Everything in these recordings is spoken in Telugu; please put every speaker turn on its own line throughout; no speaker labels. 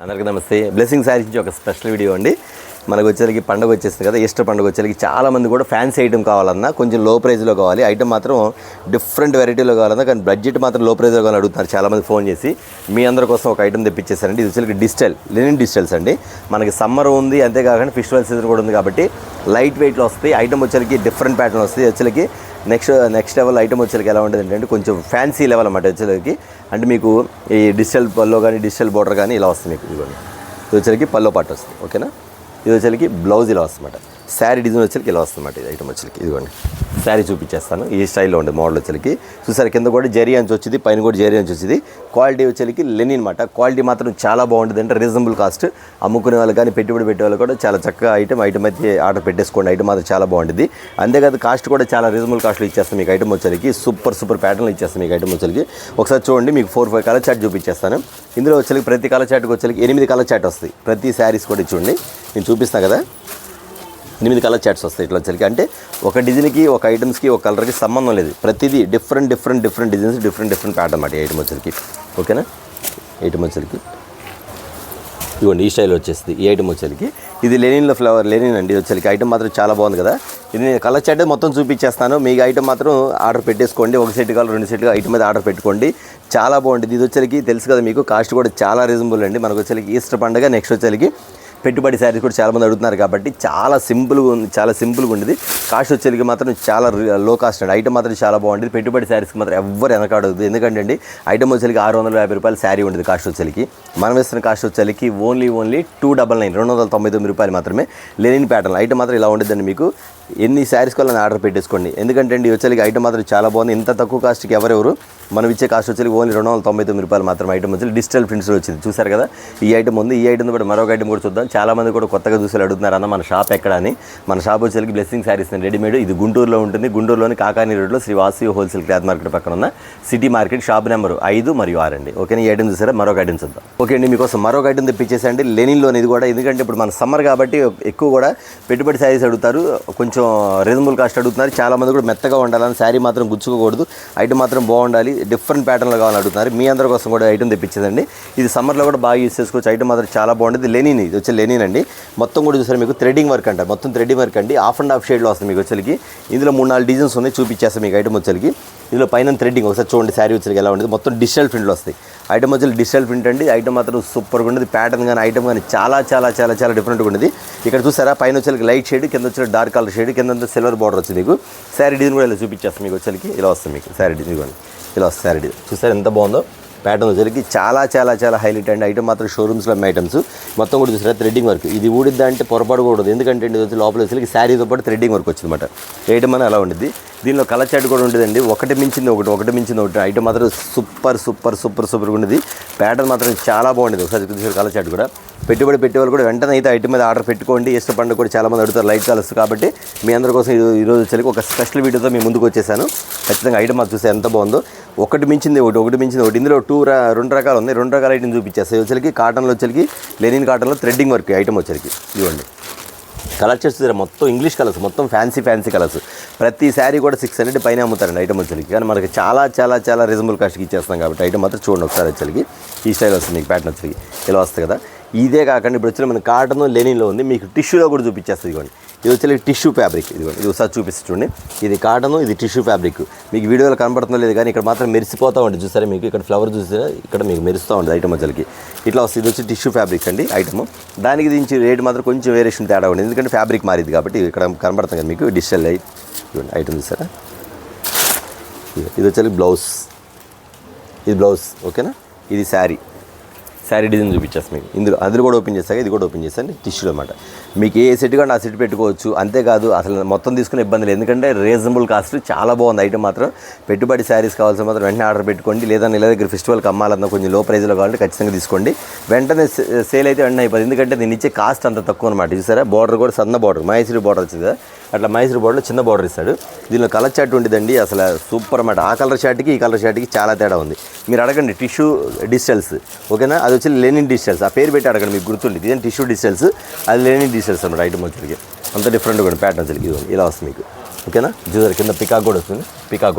అందరికీ నమస్తే. బ్లెస్సింగ్ శారీస్ నుంచి ఒక స్పెషల్ వీడియో అండి. మనకు వచ్చేసరికి పండుగ వచ్చేస్తుంది కదా, ఈస్టర్ పండుగ వచ్చేసరికి చాలామంది కూడా ఫ్యాన్సీ ఐటమ్ కావాలన్నా కొంచెం లో ప్రైస్లో కావాలి. ఐటమ్ మాత్రం డిఫరెంట్ వెరైటీలో కావాలన్నా కానీ బడ్జెట్ మాత్రం లో ప్రైస్లో కావాలని అడుగుతున్నారు చాలామంది ఫోన్ చేసి. మీ అందరి కోసం ఒక ఐటమ్ తెప్పించేస్తారండి. ఇది వచ్చేసరికి డిజిటల్ లెనిన్ డిజిటల్స్ అండి. మనకి సమ్మర్ ఉంది, అంతేకాకుండా ఫెస్టివల్ సీజన్ కూడా ఉంది కాబట్టి లైట్ వెయిట్లో వస్తాయి. ఐటమ్ వచ్చేసరికి డిఫరెంట్ ప్యాటర్న్ వస్తుంది. వచ్చేసరికి నెక్స్ట్ లెవెల్ ఐటమ్ వచ్చేసరికి ఎలా ఉంటుంది అంటే కొంచెం ఫ్యాన్సీ లెవెల్ అన్నమాట. వచ్చేసరికి అంటే మీకు ఈ డిజిటల్ పల్లో కానీ డిజిటల్ బోర్డర్ కానీ ఇలా వస్తుంది మీకు. ఇదిగోండి, ఇది వచ్చేసరికి పల్లో పాటు వస్తుంది. ఓకేనా, ఇది వచ్చేసరికి బ్లౌజ్ ఇలా వస్తుందన్నమాట. శారీ డిజైన్ వచ్చేసరికి ఇలా వస్తుందన్నమాట. ఇది ఐటమ్ వచ్చేసరికి ఇదిగోండి శారీ చూపించేస్తాను. ఈ స్టైల్లో ఉండే మోడల్ వచ్చేసరికి చూసారు, కింద కూడా జరీ అంచు వచ్చింది, పైన కూడా జరీ అంచు వచ్చింది. క్వాలిటీ వచ్చేసరికి లెనిన్ అనమాట. క్వాలిటీ మాత్రం చాలా బాగుంటుంది. అంటే రీజనబుల్ కాస్ట్, అమ్ముకునే వాళ్ళు కానీ పెట్టుబడి పెట్టే వాళ్ళు కూడా చాలా చక్కగా ఐటమ్ అయితే ఆర్డర్ పెట్టేసుకోండి. ఐటమ్ మాత్రం చాలా బాగుంటుంది. అంతేకాదు కాస్ట్ కూడా చాలా రీజనబుల్ కాస్ట్లో ఇచ్చేస్తాం మీకు. ఐటమ్ వచ్చేసరికి సూపర్ ప్యాటర్న్లు ఇచ్చేస్తాం మీకు. ఐటమ్ వచ్చేసరికి ఒకసారి చూడండి, మీకు 4-5 కలర్ చార్ట్ చూపించేస్తాను. ఇందులో వచ్చేసరికి ప్రతి కలర్ చార్ట్కి వచ్చేసరికి 8 కలర్ చార్ట్ వస్తాయి. ప్రతి శారీస్ కూడా చూడండి, నేను చూపిస్తాను కదా, 8 కలర్ చార్ట్స్ వస్తాయి. ఇట్లా వచ్చరికి అంటే ఒక డిజైన్కి ఒక ఐటమ్స్కి ఒక కలర్కి సంబంధం లేదు. ప్రతిదీ డిఫరెంట్ డిజైన్స్, డిఫరెంట్ ప్యాటర్న్ అన్నమాట ఈ ఐటమ్ వచ్చరికి. ఓకేనా, ఐటమ్ వచ్చరికి ఇవ్వండి ఈ స్టైల్ వచ్చేస్తుంది. ఈ ఐటమ్ వచ్చరికి ఇది లెనిన్లో ఫ్లవర్ లెనిన్ అండి. వచ్చరికి ఐటమ్ మాత్రం చాలా బాగుంది కదా. ఇది నేను కలర్ చార్ట్ మొత్తం చూపించేస్తాను. మీకు ఐటమ్ మాత్రం ఆర్డర్ పెట్టేసుకోండి. ఒక సెట్ కావాలి, 2 సెట్లు ఐటమ్ మీద ఆర్డర్ పెట్టుకోండి. చాలా బాగుంటుంది. ఇది వచ్చరికి తెలుసు కదా మీకు, కాస్ట్ కూడా చాలా రీజనబుల్ అండి. మనకు వచ్చరికి ఈస్టర్ పండుగ, నెక్స్ట్ వచ్చరికి పెట్టుబడి శారీస్ కూడా చాలామంది అడుగుతున్నారు కాబట్టి చాలా సింపుల్గా ఉండేది. కాస్ట్ వచ్చేసరికి మాత్రం చాలా లో కాస్ట్ అండి. ఐటమ్ మాత్రం చాలా బాగుంటుంది. పెట్టుబడి శారీస్కి మాత్రం ఎవ్వరు వెనకాడదు. ఎందుకంటే అండి ఐటమ్ వచ్చేసరికి 650 రూపాయలు శారీ ఉండేది కాస్ట్ వచ్చేసరికి. మనం వేస్తున్న కాస్ట్ వచ్చేసరికి ఓన్లీ 299 299 రూపాయలు మాత్రమే. లెనిన్ ప్యాటర్న్ ఐటమ్ మాత్రం ఇలా ఉండేదండి. మీకు ఎన్ని శారీస్ కావాలని ఆర్డర్ పెట్టేసుకోండి. ఎందుకంటే అండి వచ్చేసరికి ఐటమ్ మాత్రం చాలా బాగుంది. ఇంత తక్కువ కాస్ట్కి ఎవరెవరు మనం ఇచ్చే కాస్ట్ వచ్చేసరికి ఓన్లీ 299 రూపాయలు మాత్రం. ఐటమ్ వచ్చి డిజిటల్ ప్రింట్స్లో వచ్చింది. చూసారు కదా, ఈ ఐటమ్ ఉంది. ఈ ఐటమ్ కూడా మరొక ఐటమ్ కూడా చూద్దాం. చాలామంది కూడా కొత్తగా చూసి అడుగుతున్నారు అన్న మన షాప్ ఎక్కడ అని. మన షాప్ వచ్చేసరికి బ్లెస్సింగ్ శారీస్ రెడీమేడ్. ఇది గుంటూరులో ఉంటుంది. గుంటూరులోని కాకాని రోడ్లో Shri Vasavi wholesale cloth market పక్కన ఉన్న సిటీ మార్కెట్, షాప్ నెంబర్ 5 మరియు 6 అండి. ఓకేనా, ఈ ఐటమ్ చూసారా, మరొక ఐటమ్ చూద్దాం. ఓకే అండి, మీకోసం మరొక ఐటమ్ తెప్పించేసండి లెనిన్లోని. ఇది కూడా ఎందుకంటే ఇప్పుడు మన సమ్మర్ కాబట్టి ఎక్కువ కూడా పెట్టుబడి శారీస్ అడుగుతారు, కొంచెం రీజనబుల్ కాస్ట్ అడుగుతున్నారు. చాలామంది కూడా మెత్తగా ఉండాలని, శారీ మాత్రం గుచ్చుకోకూడదు, ఐటమ్ మాత్రం బాగుండాలి, డిఫరెంట్ ప్యాటర్న్లో కావాలని అడుగుతున్నారు. మీ అందరి కోసం కూడా ఐటమ్ తెప్పించేదండి. ఇది సమ్మర్లో కూడా బాగా యూస్ చేసుకోవచ్చు. ఐటమ్ మాత్రం చాలా బాగుంటుంది. లెనిన్, ఇది వచ్చి లెనిన్ అండి. మొత్తం కూడా చూసారు మీకు థ్రెడ్డింగ్ వర్క్ అంట. మొత్తం థ్రెడ్డింగ్ వర్క్ అండి. 1/2 షేడ్లో వస్తుంది మీకు వచ్చరికి. ఇందులో 3-4 డిజైన్స్ ఉన్నాయి, చూపించేస్తాం మీకు ఐటమ్ వచ్చరికి. ఇందులో పైన థ్రెడ్డింగ్ ఒకసారి చూడండి, శారీ వచ్చరికి ఎలా ఉంటుంది. మొత్తం డిజిటల్ ప్రింట్లో వస్తాయి. ఐటమ్ వచ్చి డిజిటల్ ప్రింట్ అండి. ఐటమ్ మాత్రం సూపర్గా ఉండేది. ప్యాటర్న్ కానీ ఐటమ్ కానీ చాలా డిఫరెంట్గా ఉండేది. ఇక్కడ చూసారా, పైన వచ్చరికి లైట్ షేడ్, కింద వచ్చి డార్క్ కలర్ షేడ్, కింద సిల్వర్ బార్డర్ వచ్చింది మీకు. శారీ డిజైన్ కూడా ఇలా చూపించేస్తాం మీకు వచ్చరికి. ఇలా వస్తుంది మీకు శారీ డిజైన్ కానీ ఇలా వస్తుంది. శారీ డిజైన్ చూసారు ఎంత బాగుందో. ప్యాటర్న్ వచ్చరికి చాలా హైలైట్ అండి. ఐటమ్ మాత్రం షోరూమ్స్లో అమ్మే ఐటమ్స్. మొత్తం కూడా చూసారా థ్రెడ్డింగ్ వర్క్. ఇది ఊడిద్దా అంటే పొరపాటు కూడా ఉండదు. ఎందుకంటే ఇది లోపల వచ్చేసరికి శారీతో పాటు థ్రెడ్డింగ్ వర్క్ వచ్చిందన్నమాట. ఐటమ్ అని అలా ఉండేది. దీనిలో కలర్ చార్ట్ కూడా ఉండేదండి. ఒకటి మించింది ఒకటి. ఐటమ్ మాత్రం సూపర్గా ఉండేది. ప్యాటర్న్ మాత్రం చాలా బాగుండేది. ఒకసారి చూసారు కలర్ చార్ట్ కూడా. పెట్టుబడి పెట్టేవాళ్ళు కూడా వెంటనే అయితే ఐటమ్ మీద ఆర్డర్ పెట్టుకోండి. ఈస్టర్ పండుగ కూడా చాలామంది అడుగుతారు లైట్ కలర్స్ కాబట్టి మీ అందరి కోసం ఈరోజు వచ్చేసరికి ఒక స్పెషల్ వీడియోతో మీ ముందుకు వచ్చేసాను. ఖచ్చితంగా ఐటమ్ మాకు చూస్తే ఎంత బాగుందో. ఒకటి మించింది ఒకటి. ఇందులో 2 రకాలు ఉన్నాయి. 2 రకాల ఐటమ్ చూపించేస్తాయి. వచ్చేసరికి కాటన్లో వచ్చేసరికి లెనిన్ కాటన్లో థ్రెడ్డింగ్ వర్క్ ఐటమ్ వచ్చేసరికి ఇవ్వండి. కలర్ చేస్తారు మొత్తం ఇంగ్లీష్ కలర్స్, మొత్తం ఫ్యాన్సీ కలర్స్. ప్రతి శారీ కూడా 600 పైన అమ్ముతారండి ఐటమ్ వచ్చరికి. కానీ మనకి చాలా రీజనబుల్ కాస్ట్కి ఇచ్చేస్తాం కాబట్టి ఐటమ్ మాత్రం చూడండి ఒకసారి వచ్చరికి. ఈ స్టైల్ వస్తుంది మీకు ప్యాటర్న్ వచ్చరికి ఇలా వస్తుంది కదా. ఇదే కాకుండా ఇప్పుడు వచ్చిన మన కాటన్ లెనిన్లో ఉంది. మీకు టిష్యూలో కూడా చూపించేస్తుంది. ఇదిగోండి, ఇది వచ్చి టిష్యూ ఫ్యాబ్రిక్. ఇదిగోండి, ఇది ఒకసారి చూపిస్తుంది చూడండి. ఇది కాటన్, ఇది టిష్యూ ఫ్యాబ్రిక్. మీకు వీడియోలో కనబడుతుందో లేదు కానీ ఇక్కడ మాత్రం మెరిసిపోతూ ఉంటుంది. చూసారా మీకు ఇక్కడ ఫ్లవర్ చూసారా, ఇక్కడ మీకు మెరుస్తూ ఉంటుంది ఐటమ్ వచ్చరికి. ఇట్లా వస్తుంది. ఇది వచ్చి టిష్యూ ఫ్యాబ్రిక్ అండి ఐటమ్. దానికి దీనికి రేట్ మాత్రం కొంచెం వేరియేషన్ తేడా ఉంది. ఎందుకంటే ఫ్యాబ్రిక్ మారింది కాబట్టి. ఇక్కడ కనబడుతుంది కదా మీకు డిజిటల్ లైట్. ఇదిగోండి ఐటమ్ చూసారా. ఇది వచ్చి బ్లౌజ్, ఇది బ్లౌజ్. ఓకేనా, ఇది శారీ డిజైన్ చూపించేస్తాను మీకు. అందులో కూడా ఓపెన్ చేస్తాక ఇది కూడా ఓపెన్ చేస్తాను. టిష్యూలో అనమాట. మీకు ఏ సెట్ కానీ ఆ సెట్ పెట్టుకోవచ్చు. అంతేకాదు అసలు మొత్తం తీసుకునే ఇబ్బంది లేదు. ఎందుకంటే రీజనబుల్ కాస్ట్ చాలా బాగుంది ఐటమ్ మాత్రం. పెట్టుబడి శారీస్ కావాల్సిన మాత్రం వెంటనే ఆర్డర్ పెట్టుకోండి. లేదా నెల దగ్గర ఫెస్టివల్కి అమ్మాలన్నా కొంచెం లో ప్రైస్లో కావాలంటే ఖచ్చితంగా తీసుకోండి. వెంటనే సేల్ అయితే వెంటనే అయిపోతుంది. ఎందుకంటే దీన్ని ఇచ్చే కాస్ట్ అంత తక్కువ అనమాట. చూసారా, బార్డర్ కూడా సన్న బార్డర్, మైసూరు బార్డర్ వచ్చింది కదా, అట్లా మైసూరు బార్డర్లో చిన్న బార్డర్ ఇస్తాడు. దీనిలో కలర్ చార్ట్ ఉండేదండి. అసలు సూపర్ అన్నమాట. ఆ కలర్ చార్ట్కి ఈ కలర్ చార్ట్కి చాలా తేడా ఉంది. మీరు అడగండి టిష్యూ డిజిటల్స్. ఓకేనా, అది వచ్చి లెనిన్ డిజిటల్స్. ఆ పేరు పెట్టి అడగండి, మీకు గుర్తుండి. ఇదేం టిష్యూ డిజిటల్స్, అది లెనిన్ డిజిటల్స్ అనమాట. ఐటమ్ వచ్చరికి అంత డిఫరెంట్గా ఉంటుంది. ప్యాటర్న్ వచ్చరికి ఇలా వస్తుంది మీకు. ఓకేనా, చూసారు కింద పికాక్ కూడా వస్తుంది.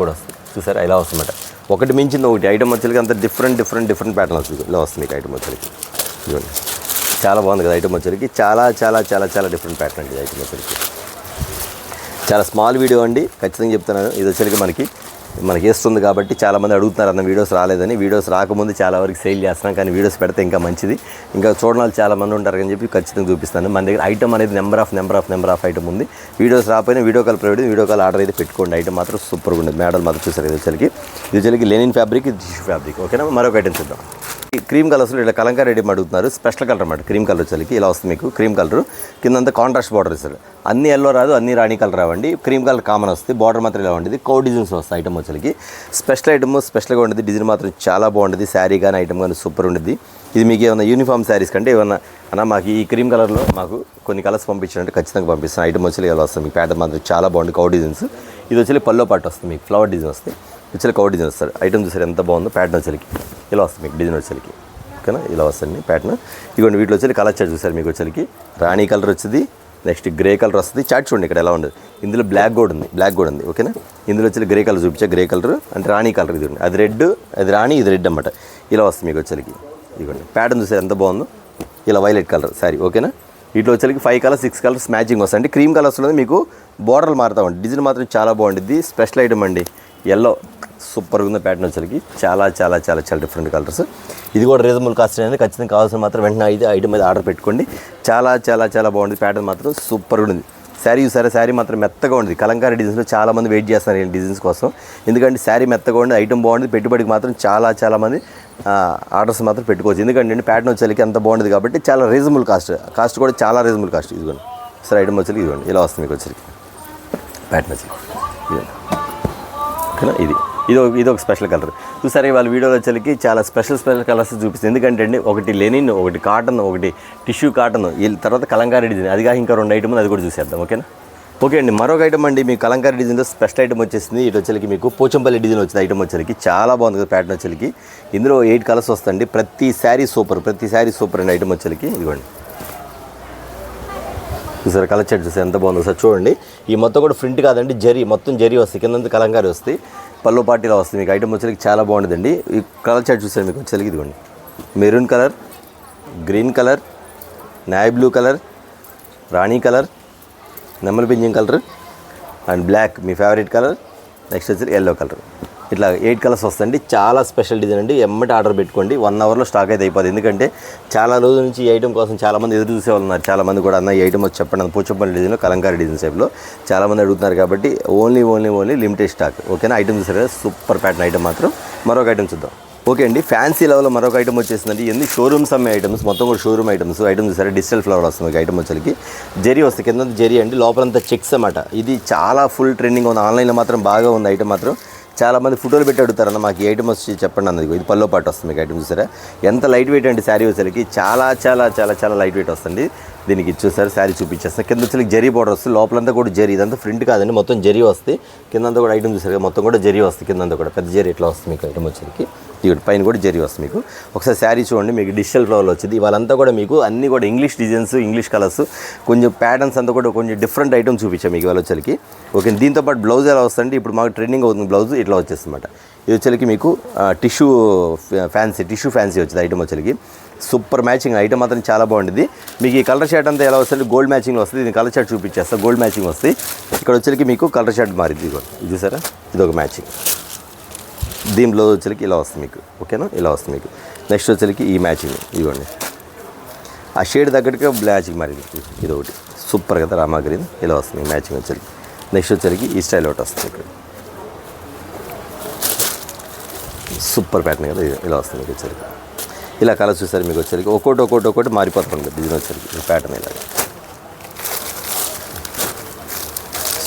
చూసారా ఇలా వస్తుందన్నమాట. ఒకటి మించింది ఒకటి. ఐటమ్ వచ్చరికి అంత డిఫరెంట్ ప్యాటర్న్ వస్తుంది. ఇలా వస్తుంది మీకు ఐటమ్ వచ్చరికి. ఇదిగోండి. చాలా బాగుంది కదా ఐటమ్ వచ్చరికి. చాలా చాలా చాలా చాలా డిఫరెంట్ ప్యాటర్న్ అండి ఐటమ్ వచ్చరికి. చాలా స్మాల్ వీడియో అండి, ఖచ్చితంగా చెప్తున్నాను. ఇది వచ్చరికి మనకి వేస్తుంది కాబట్టి చాలామంది అడుగుతున్నారు అన్న వీడియోస్ రాలేదని. వీడియోస్ రాకముందు చాలా వరకు సేల్ చేస్తున్నాం, కానీ వీడియోస్ పెడితే ఇంకా మంచిది. ఇంకా చూడడానికి చాలా మంది ఉంటారు అని చెప్పి ఖచ్చితంగా చూపిస్తాను. మన దగ్గర ఐటమ్ అనేది నెంబర్ ఆఫ్ ఐటమ్ ఉంది. వీడియోస్ రాకపోయినా video call provide, video call order అయితే పెట్టుకోండి. ఐటమ్ మాత్రం సూపర్గా ఉండేది. మోడల్ మాత్రం చూసారు ఇది వచ్చరికి లెనిన్ ఫ్యాబ్రిక్, ఇది టిష్యూ ఫ్యాబ్రిక్. ఓకేనా, మరొక ఐటమ్ చూద్దాం. క్రీమ్ కలర్స్లో ఇలా కలంకారీ రెడీ అడుగుతున్నారు. స్పెషల్ కలర్ అన్నమాట. క్రీమ్ కలర్ వచ్చేసరికి ఇలా వస్తుంది మీకు. క్రీమ్ కలర్ కిందంతా కాంట్రాస్ట్ బార్డర్ ఇస్తారు. అన్ని ఎల్లో రాదు, అన్ని రాణి కలర్ రావండి. క్రీమ్ కలర్ కామన్ వస్తుంది. బార్డర్ మాత్రం ఇలా ఉండేది. కో డిజైన్స్ వస్తాయి ఐటమ్ వచ్చేసరికి. స్పెషల్ ఐటమ్ స్పెషల్గా ఉండేది. డిజైన్ మాత్రం చాలా బాగుంటుంది. శారీ కానీ ఐటమ్ కానీ సూపర్ ఉండేది. ఇది మీకు ఏమైనా యూనిఫామ్ శారీస్ కంటే ఏమన్నా అన్న మాకు ఈ క్రీమ్ కలర్లో మాకు కొన్ని కలర్స్ పంపించారంటే ఖచ్చితంగా పంపిస్తాను. ఐటమ్ వచ్చి ఇలా వస్తుంది మీకు. ప్యాటర్న్ మాత్రం చాలా బాగుంది. Cow designs. ఇది వచ్చి పల్లో పాటు వస్తుంది మీకు. ఫ్లవర్ డిజైన్ వస్తుంది. వచ్చి కౌ డిజైన్ వస్తారు. ఐటమ్ చూసారు ఎంత బాగుందో. ప్యాటర్న్ వచ్చేసరికి ఇలా వస్తుంది మీకు. డిజైన్ వచ్చేసరికి ఓకేనా, ఇలా వస్తుంది ప్యాటర్న్. ఇదిగోండి వీటిలో వచ్చి కలర్ చార్ట్ చూసారు మీకు. వచ్చేసరికి రాణి కలర్ వచ్చింది. నెక్స్ట్ గ్రే కలర్ వస్తుంది. చార్ట్ చూడండి ఇక్కడ ఎలా ఉండదు. ఇందులో బ్లాక్ కూడా ఉంది. ఓకేనా, ఇందులో వచ్చి గ్రే కలర్ చూపించా. గ్రే కలర్ అంటే రాణి కలర్. ఇది అది రెడ్, అది రాణి, ఇది రెడ్ అన్నమాట. ఇలా వస్తుంది మీకు వచ్చేసరికి. ఇదిగోండి ప్యాటర్న్ చూసారు ఎంత బాగుందో. ఇలా వైలెట్ కలర్ శారీ. ఓకేనా, వీటిలో వచ్చేసరికి 5 కలర్స్ 6 కలర్స్ మ్యాచింగ్ వస్తాయి. అంటే క్రీమ్ కలర్స్లో మీకు బోర్డర్లు మారుతామండి. డిజైన్ మాత్రం చాలా బాగుంటుంది. స్పెషల్ ఐటమ్ అండి. ఎల్లో సూపర్గా ఉంది. ప్యాటర్న్ వచ్చేసరికి చాలా చాలా చాలా చాలా డిఫరెంట్ కలర్స్. ఇది కూడా రీజనబుల్ కాస్ట్ అనేది. ఖచ్చితంగా కావాల్సిన మాత్రం వెంటనే అయితే ఐటమ్ మీద ఆర్డర్ పెట్టుకోండి. చాలా చాలా చాలా బాగుంది. ప్యాటర్న్ మాత్రం సూపర్గా ఉంది. శారీ చూసారా, శారీ మాత్రం మెత్తగా ఉంది. కలంకారీ డిజైన్స్లో చాలామంది వెయిట్ చేస్తున్నారు ఈ డిజైన్స్ కోసం. ఎందుకంటే శారీ మెత్తగా ఉంది, ఐటమ్ బాగుంది. పెట్టుబడికి మాత్రం చాలామంది ఆర్డర్స్ మాత్రం పెట్టుకోవచ్చు. ఎందుకంటే ప్యాటర్న్ వచ్చేసరికి అంత బాగుంది కాబట్టి చాలా రీజనబుల్ కాస్ట్ కూడా చాలా రీజనబుల్ కాస్ట్. ఇదిగోండి సార్ ఐటమ్ వచ్చేసరికి ఇదిగోండి ఇలా వస్తుంది మీకు వచ్చేసరికి. ప్యాటర్న్ వచ్చి ఓకేనా, ఇది ఒక స్పెషల్ కలర్ చూసారు. వాళ్ళ వీడియోలో వచ్చేసరికి చాలా స్పెషల్ కలర్స్ చూపిస్తుంది. ఎందుకంటే అండి ఒకటి లెనిన్, ఒకటి కాటన్, ఒకటి టిష్యూ కాటన్, తర్వాత కలంకారీ డిజైన్. అదిగా ఇంకా 2 ఐటమ్ అది కూడా చూసేద్దాం. ఓకేనా, ఓకే అండి. మరొక ఐటమ్ అండి మీకు కలంకారీ డిజైన్లో స్పెషల్ ఐటమ్ వచ్చేసింది. ఇటు వచ్చేసరికి మీకు పోచంపల్లి డిజైన్ వచ్చింది. ఐటమ్ వచ్చేసరికి చాలా బాగుంది కదా ప్యాటర్న్ వచ్చేసరికి. ఇందులో 8 కలర్స్ వస్తాయండి. ప్రతి శారీ సూపర్ అండి. ఐటమ్ వచ్చేసరికి ఇదిగోండి చూసారు. కలర్ చార్ట్ చూసారు ఎంత బాగుందో సార్ చూడండి. ఈ మొత్తం కూడా ప్రింట్ కాదండి, మొత్తం జరీ వస్తాయి. కింద కలంకారీ వస్తాయి. పల్లో పార్టీలో వస్తుంది మీకు. ఐటమ్ వచ్చేసరికి చాలా బాగుంటుందండి. ఈ కలర్ చార్ట్ చూసారు మీకు వచ్చేసరికి ఇదిగోండి. Maroon colour, green colour, navy blue colour, rani colour, నెమలి పింఛం కలర్ అండ్ బ్లాక్ మీ ఫేవరెట్ కలర్. నెక్స్ట్ వచ్చేసరికి ఎల్లో కలర్. ఇట్లా 8 కలర్స్ వస్తాయండి. చాలా స్పెషల్ డిజైన్ అండి. ఎమ్మటి ఆర్డర్ పెట్టుకోండి. 1 అవర్లో స్టాక్ అయితే అయిపోతుంది. ఎందుకంటే చాలా రోజుల నుంచి ఈ ఐటమ్ కోసం చాలామంది ఎదురు చూసే వాళ్ళు ఉన్నారు. చాలామంది కూడా అన్న ఈ ఐటమ్ వచ్చి చెప్పండి. పోచంపల్లి డిజైన్లో కలంకారీ డిజైన్ టైప్లో చాలామంది అడుగుతున్నారు కాబట్టి ఓన్లీ లిమిటెడ్ స్టాక్. ఓకేనా, ఐటమ్ చూసారు కదా సూపర్ ప్యాటర్న్ ఐటమ్ మాత్రం. మరొక ఐటమ్ చూద్దాం. ఓకే అండి, ఫ్యాన్సీ లెవెల్లో మరొక ఐటమ్ వచ్చేసిందండి. ఎన్ని షోరూమ్స్ అమ్మే ఐటమ్స్, మొత్తం కూడా షోరూమ్ ఐటమ్స్. ఐటమ్ చూసారా డిజిటల్ ఫ్లవర్ వస్తుంది ఐటమ్ వచ్చేసరికి. జరీ వస్తుంది కింద జరీ అండి, లోపలంతా చెక్స్ అన్నమాట. ఇది చాలా ఫుల్ ట్రెండింగ్ ఉంది. ఆన్లైన్లో మాత్రం బాగా ఉంది ఐటమ్ మాత్రం. చాలామంది ఫోటోలు పెట్టి అడుగుతారన్న మాకు ఈ ఐటమ్ వచ్చి చెప్పండి అన్నది. ఇది పల్లో పాటు వస్తుంది మీకు. ఐటమ్ చూసారా ఎంత లైట్ వెయిట్ అండి. శారీ వచ్చేసరికి చాలా చాలా చాలా చాలా లైట్ వెయిట్ వస్తుంది. దీనికి చూసారు శారీ చూపించేస్తాను. కింద వచ్చి జరీ బోర్డర్ వస్తుంది. లోపలంతా కూడా జరీ. ఇదంతా ప్రింట్ కాదండి, మొత్తం జరీ వస్తాయి. కిందంతా కూడా ఐటమ్ చూసారు మొత్తం కూడా జరీ వస్తుంది. కిందంతా కూడా పెద్ద జరీ ఇట్లా వస్తుంది మీకు. ఐటమ్ వచ్చేసరికి ఇక్కడ పైన కూడా జరీ వస్తుంది మీకు. ఒకసారి శారీ చూడండి మీకు. డిజిటల్ ఫ్లవర్లో వచ్చింది. వాళ్ళంతా కూడా మీకు అన్నీ కూడా ఇంగ్లీష్ డిజైన్స్, ఇంగ్లీష్ కలర్స్, కొంచెం ప్యాటర్న్స్ అంతా కూడా కొంచెం డిఫరెంట్ ఐటమ్ చూపించాం మీకు ఇవాళ వచ్చేసరికి. ఓకే, దీంతోపాటు బ్లౌజ్ ఎలా వస్తుంది. ఇప్పుడు మాకు ట్రెండింగ్ అవుతుంది బ్లౌజ్ ఇట్లా వచ్చేస్తుందన్నమాట. ఇది వచ్చేసరికి మీకు టిష్యూ ఫ్యాన్సీ వచ్చింది ఐటమ్ వచ్చేసరికి. సూపర్ మ్యాచింగ్ ఐటమ్ మాత్రం చాలా బాగుంటుంది. మీకు ఈ కలర్ షర్ట్ అంతా ఎలా వస్తుంది, గోల్డ్ మ్యాచింగ్ వస్తుంది. దీని కలర్ షర్ట్ చూపించేస్తా. గోల్డ్ మ్యాచింగ్ వస్తుంది. ఇక్కడ వచ్చేసరికి మీకు కలర్ షర్ట్ మారింది. ఇది చూసారా, ఇది ఒక మ్యాచింగ్. దీని బ్లౌజ్ వచ్చేసరికి ఇలా వస్తుంది మీకు. ఓకేనా, ఇలా వస్తుంది మీకు. నెక్స్ట్ వచ్చేసరికి ఈ మ్యాచింగ్ ఇదిగోండి. ఆ షేడ్ తగ్గట్టుగా మ్యాచింగ్ మారింది. ఇది ఒకటి సూపర్ కదా, రామా గ్రీన్ ఇలా వస్తుంది మ్యాచింగ్ వచ్చేసరికి. నెక్స్ట్ వచ్చేసరికి ఈ స్టైల్ ఒకటి వస్తుంది ఇక్కడ. సూపర్ ప్యాటర్న్ కదా, ఇలా వస్తుంది మీకు వచ్చేసరికి. ఇలా కలర్ చూసారు మీకు వచ్చేసరికి. ఒక్కొక్కటి మారిపోతుంది డిజైన్ వచ్చేసరికి. ప్యాటర్న్ ఇలా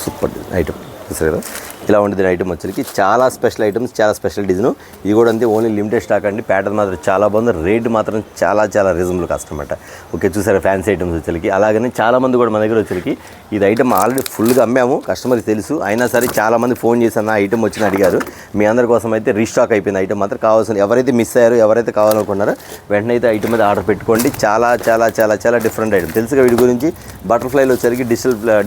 సూపర్ ఐటమ్ చూసారు కదా. ఇలా ఉంటుంది ఐటమ్ వచ్చేసరికి. చాలా స్పెషల్ ఐటమ్స్, చాలా స్పెషల్ డిజైన్. ఇది కూడా అంతే, ఓన్లీ లిమిటెడ్ స్టాక్ అండి. ప్యాటర్న్ మాత్రం చాలా బాగుంది. రేట్ మాత్రం చాలా చాలా రీజనబుల్ కాస్ట్ అనమాట. ఓకే చూసారా ఫ్యాన్సీ ఐటమ్స్ వచ్చేసరికి. అలాగనే చాలామంది కూడా మన దగ్గర వచ్చేసరికి ఇది ఐటమ్ ఆల్రెడీ ఫుల్గా అమ్మాము, కస్టమర్కి తెలుసు. అయినా సరే చాలామంది ఫోన్ చేసి అన్న ఐటమ్ వచ్చిన అడిగారు. మీ అందరి కోసం అయితే రీస్టాక్ అయిపోయింది ఐటమ్ మాత్రం. కావాల్సిన ఎవరైతే మిస్ అయ్యారో, ఎవరైతే కావాలనుకున్నారో వెంటనే అయితే ఐటమ్ మీద ఆర్డర్ పెట్టుకోండి. చాలా చాలా చాలా చాలా డిఫరెంట్ ఐటమ్. తెలుసుగా వీటి గురించి. బటర్ఫ్లైలో వచ్చేసరికి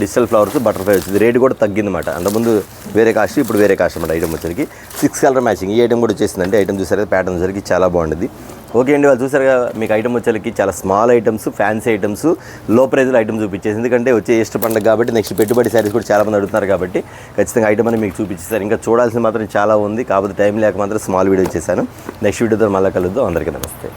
డిజిటల్ ఫ్లవర్స్ బటర్ఫ్లై వచ్చింది. రేట్ కూడా తగ్గిందన్నమాట. అంతకుముందు వేరే కాస్ట్, ఇప్పుడు వేరే కాస్ట్ అన్నమాట. ఐటమ్ వచ్చేసరికి 6 కలర్ మ్యాచింగ్. ఈ ఐటమ్ కూడా వచ్చేసిందంటే ఐటమ్ చూసారు ప్యాటర్న్ వచ్చేసరికి చాలా బాగుంటుంది. ఓకే అండి, వాళ్ళు చూసారుగా మీకు ఐటమ్ వచ్చేసరికి చాలా స్మాల్ ఐటమ్స్, ఫ్యాన్సీ ఐటమ్స్, లో ప్రైజ్లో ఐటమ్ చూపించేసి. ఎందుకంటే వచ్చే ఈస్టర్ పండుగ కాబట్టి నెక్స్ట్ పెట్టుబడి శారీస్ కూడా చాలామంది అడుగుతున్నారు కాబట్టి ఖచ్చితంగా ఐటమ్ అని మీకు చూపించేసారు. ఇంకా చూడాల్సింది మాత్రం చాలా ఉంది, కాకపోతే టైం లేక మాత్రం స్మాల్ వీడియో చేశాను. నెక్స్ట్ వీడియోతో మళ్ళీ కలుద్దాం. అందరికీ నమస్తే.